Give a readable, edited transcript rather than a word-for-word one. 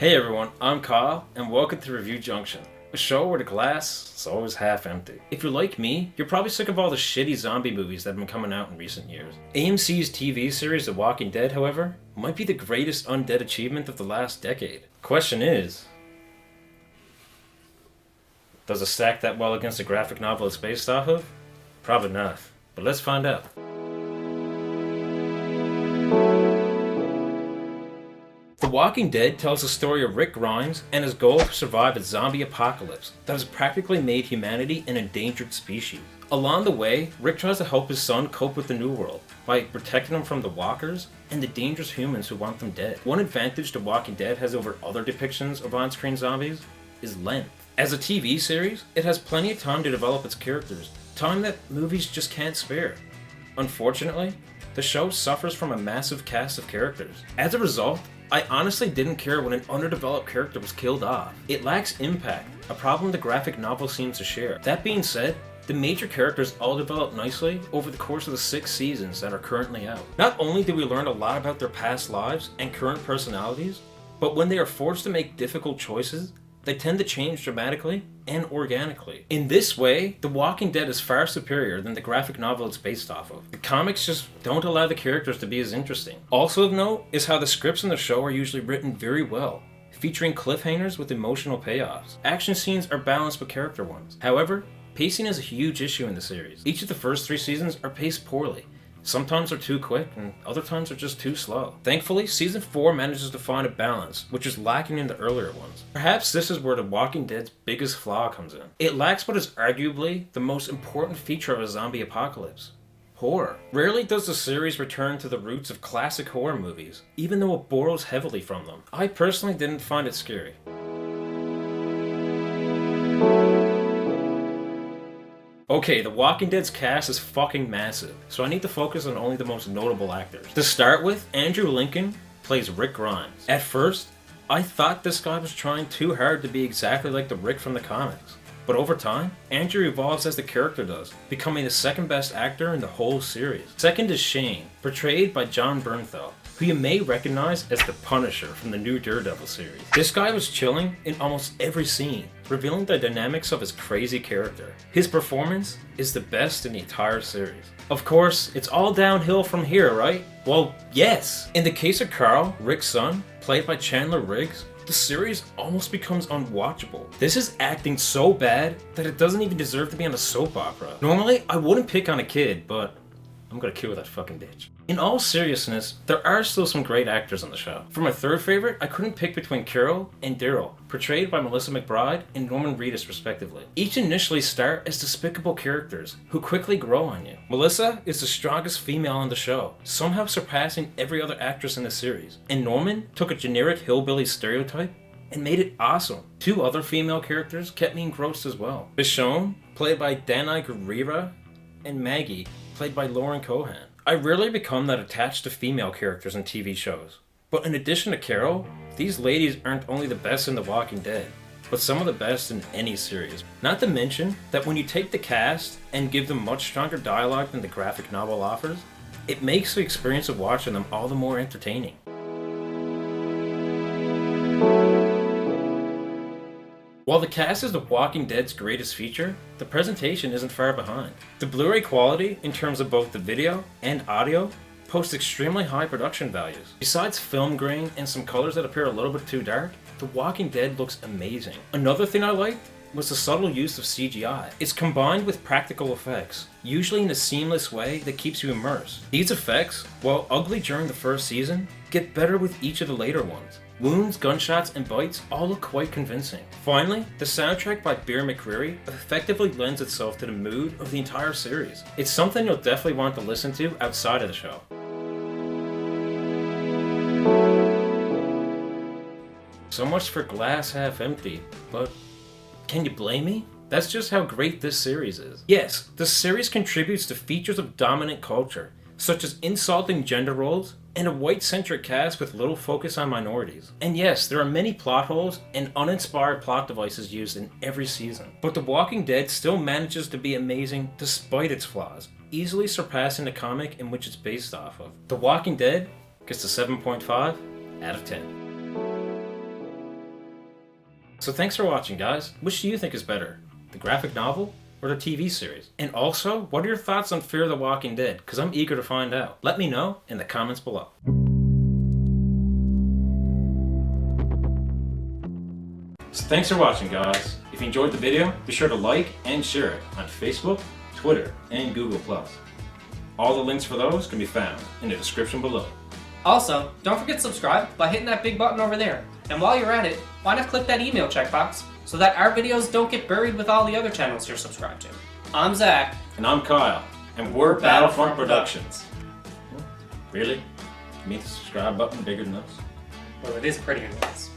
Hey everyone, I'm Kyle, and welcome to Review Junction, a show where the glass is always half empty. If you're like me, you're probably sick of all the shitty zombie movies that have been coming out in recent years. AMC's TV series The Walking Dead, however, might be the greatest undead achievement of the last decade. Question is, does it stack that well against the graphic novel it's based off of? Probably not, but let's find out. The Walking Dead tells the story of Rick Grimes and his goal to survive a zombie apocalypse that has practically made humanity an endangered species. Along the way, Rick tries to help his son cope with the new world by protecting him from the walkers and the dangerous humans who want them dead. One advantage The Walking Dead has over other depictions of on-screen zombies is length. As a TV series, it has plenty of time to develop its characters, time that movies just can't spare. Unfortunately, the show suffers from a massive cast of characters. As a result, I honestly didn't care when an underdeveloped character was killed off. It lacks impact, a problem the graphic novel seems to share. That being said, the major characters all develop nicely over the course of the 6 seasons that are currently out. Not only do we learn a lot about their past lives and current personalities, but when they are forced to make difficult choices, they tend to change dramatically and organically. In this way, The Walking Dead is far superior than the graphic novel it's based off of. The comics just don't allow the characters to be as interesting. Also of note is how the scripts in the show are usually written very well, featuring cliffhangers with emotional payoffs. Action scenes are balanced with character ones. However, pacing is a huge issue in the series. Each of the first 3 seasons are paced poorly. Sometimes they're too quick, and other times they're just too slow. Thankfully, Season 4 manages to find a balance, which is lacking in the earlier ones. Perhaps this is where The Walking Dead's biggest flaw comes in. It lacks what is arguably the most important feature of a zombie apocalypse: horror. Rarely does the series return to the roots of classic horror movies, even though it borrows heavily from them. I personally didn't find it scary. Okay, The Walking Dead's cast is fucking massive, so I need to focus on only the most notable actors. To start with, Andrew Lincoln plays Rick Grimes. At first, I thought this guy was trying too hard to be exactly like the Rick from the comics. But over time, Andrew evolves as the character does, becoming the second best actor in the whole series. Second is Shane, portrayed by Jon Bernthal, who you may recognize as the Punisher from the new Daredevil series. This guy was chilling in almost every scene, revealing the dynamics of his crazy character. His performance is the best in the entire series. Of course, it's all downhill from here, right? Well, yes! In the case of Carl, Rick's son, played by Chandler Riggs, the series almost becomes unwatchable. This is acting so bad that it doesn't even deserve to be on a soap opera. Normally, I wouldn't pick on a kid, but I'm gonna kill that fucking bitch. In all seriousness, there are still some great actors on the show. For my third favorite, I couldn't pick between Carol and Daryl, portrayed by Melissa McBride and Norman Reedus respectively. Each initially start as despicable characters who quickly grow on you. Melissa is the strongest female on the show, somehow surpassing every other actress in the series. And Norman took a generic hillbilly stereotype and made it awesome. 2 other female characters kept me engrossed as well. Michonne, played by Danai Gurira, and Maggie, played by Lauren Cohan. I rarely become that attached to female characters in TV shows, but in addition to Carol, these ladies aren't only the best in The Walking Dead, but some of the best in any series. Not to mention that when you take the cast and give them much stronger dialogue than the graphic novel offers, it makes the experience of watching them all the more entertaining. While the cast is The Walking Dead's greatest feature, the presentation isn't far behind. The Blu-ray quality, in terms of both the video and audio, posts extremely high production values. Besides film grain and some colors that appear a little bit too dark, The Walking Dead looks amazing. Another thing I liked was the subtle use of CGI. It's combined with practical effects, usually in a seamless way that keeps you immersed. These effects, while ugly during the first season, get better with each of the later ones. Wounds, gunshots, and bites all look quite convincing. Finally, the soundtrack by Bear McCreary effectively lends itself to the mood of the entire series. It's something you'll definitely want to listen to outside of the show. So much for glass half empty, but can you blame me? That's just how great this series is. Yes, the series contributes to features of dominant culture, such as insulting gender roles, and a white-centric cast with little focus on minorities. And yes, there are many plot holes and uninspired plot devices used in every season. But The Walking Dead still manages to be amazing despite its flaws, easily surpassing the comic in which it's based off of. The Walking Dead gets a 7.5 out of 10. So thanks for watching, guys. Which do you think is better, the graphic novel or the TV series? And also, what are your thoughts on Fear the Walking Dead? Because I'm eager to find out. Let me know in the comments below. So thanks for watching, guys. If you enjoyed the video, be sure to like and share it on Facebook, Twitter, and Google+. All the links for those can be found in the description below. Also, don't forget to subscribe by hitting that big button over there. And while you're at it, why not click that email checkbox so that our videos don't get buried with all the other channels you're subscribed to. I'm Zack. And I'm Kyle. And we're Battlefront Productions. Really? You mean the subscribe button bigger than us? Well, it is prettier than us.